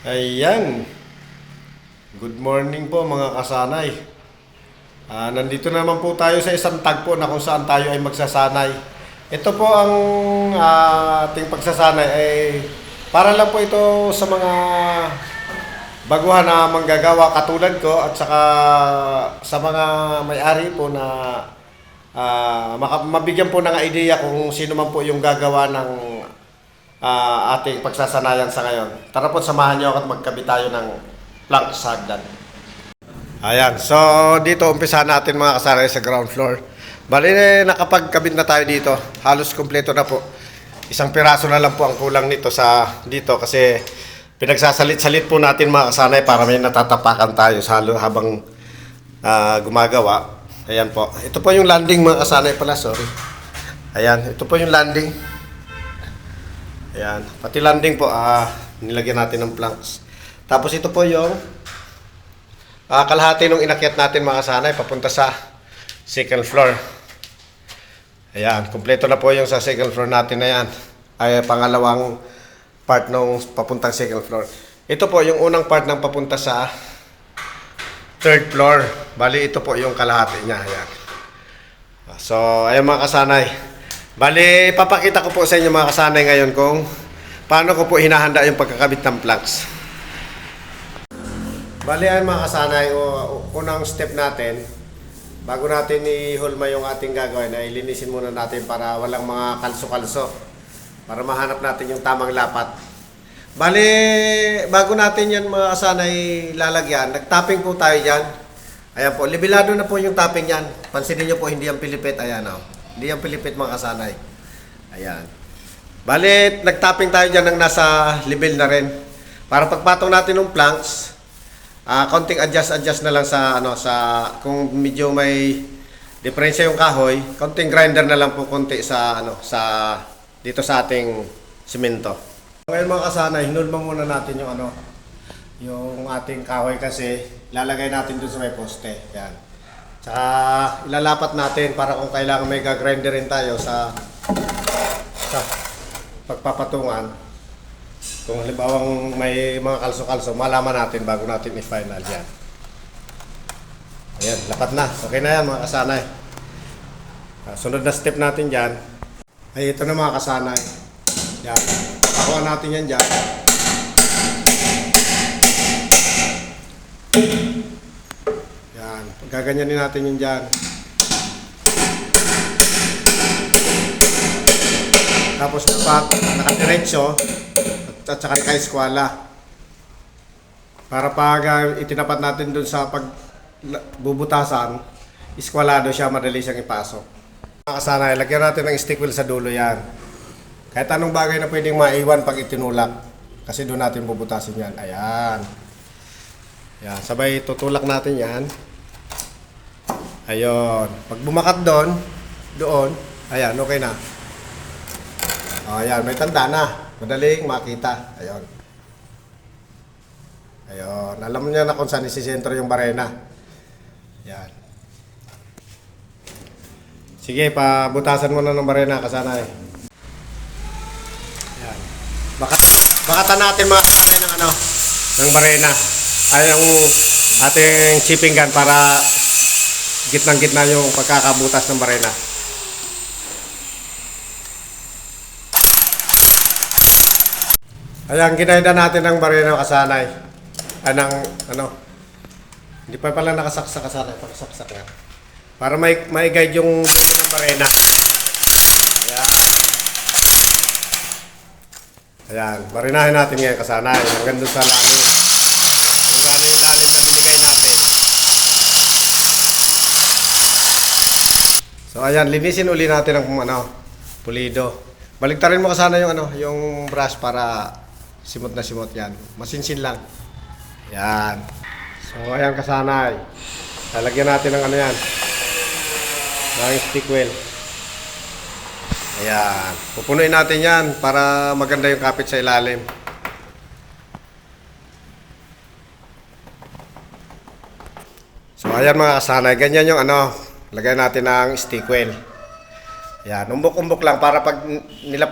Ayan. Good morning po mga kasanay. Nandito naman po tayo sa isang tagpo na kung saan tayo ay magsasanay. Ito po ang ating pagsasanay ay para lang po ito sa mga baguhan na manggagawa katulad ko at saka sa mga may-ari po na mabigyan po ng idea kung sino man po yung gagawa ng ating pagsasanayan sa ngayon. Tara po, samahan niyo ako at magkabit tayo ng plank sa hagdan. Ayan, so dito umpisahan natin mga kasanay sa ground floor. Bali, nakapagkabit na tayo dito. Halos kumpleto na po. Isang piraso na lang po ang kulang nito dito kasi pinagsasalit-salit po natin mga kasanay para may natatapakan tayo sa habang gumagawa. Ayan po. Ito po yung landing mga kasanay pala, sorry. Ayan, ito po yung landing. Ayan, pati landing po, nilagyan natin ng planks. Tapos ito po yung kalahati nung inakyat natin mga kasanay papunta sa second floor. Ayan, kumpleto na po yung sa second floor natin na yan. Ay pangalawang part nung papuntang second floor. Ito po yung unang part ng papunta sa third floor. Bali, ito po yung kalahati niya. Ayan. So, ayan mga kasanay. Bali, papakita ko po sa inyo mga kasanay ngayon kung paano ko po hinahanda yung pagkakabit ng planks. Bali, ayan mga kasanay, unang step natin, bago natin i-hulma yung ating gagawin, ay linisin muna natin para walang mga kalso-kalso. Para mahanap natin yung tamang lapat. Bali, bago natin yan mga kasanay lalagyan, nag-tapping po tayo dyan. Ayan po, libilado na po yung tapping yan. Pansinin nyo po, hindi yung pilipit. Ayan o. Hindi yung pilipit mga kasanay. Ayan. Bali, nag-tapping tayo dyan ng nasa level na rin. Para pagpatong natin ng planks, konting adjust na lang sa kung medyo may diferensya yung kahoy, konting grinder na lang po konti sa dito sa ating simento. Ngayon mga kasanay, hinulma muna natin yung ating kahoy kasi lalagay natin dun sa may poste. Yan. Tsaka ilalapat natin para kung kailangan may gagrinder rin tayo sa pagpapatungan. Kung halimbawang may mga kalso-kalso, malaman natin bago natin i-final yan. Ayan, lapat na. Okay na yan mga kasanay. Sunod na step natin dyan ay ito na mga kasanay. Yan. Pakuha natin yan dyan. Yan. Gaganyanin natin yun dyan. Tapos dapat nakadiretso at saka naka-eskwala. Para pag itinapat natin dun sa pagbubutasan, eskwalado siya, madali siyang ipasok. Mga kasanay, lagyan natin ng stick wheel sa dulo yan. Kahit anong bagay na pwedeng maiwan pag itinulak. Kasi doon natin bubutasin yan. Ayan. Ayan. Sabay tutulak natin yan. Ayun. Pag bumakat doon, ayan, okay na. Ayan, may tanda na. Madaling makita. Ayun. Ayun. Alam niya na kung saan isisentro yung barena. Ayan. Sige, pabutasan mo na ng barena, kasanay. Ayan. Bakatan natin mga kasanay ng barena. Ay, yung ating chipping gun para gitnang-gitna yung pagkakabutas ng barena. Ayan, ginayda natin ng barena kasanay. Hindi pa pala nakasaksak kasanay, pakasaksak nga. Para may guide yung dulo ng barena. Ayan. Ayan, barenahin natin ngayon kasanay. Hanggang doon sa lalim. Kung gano'n yung lalim na binigay natin. So ayan, linisin uli natin ang pulido. Baliktarin mo kasana yung brush para simot na simot yan. Masinsin lang. Yan. So ayan kasanay. Lalagyan natin ng yan. Ng stick wheel. Ayan. Pupunuin natin yan para maganda yung kapit sa ilalim. So ayan mga kasanay. Ganyan yung lagyan natin ng stick wheel. Ayan. Umbok-umbok lang para pag nilapag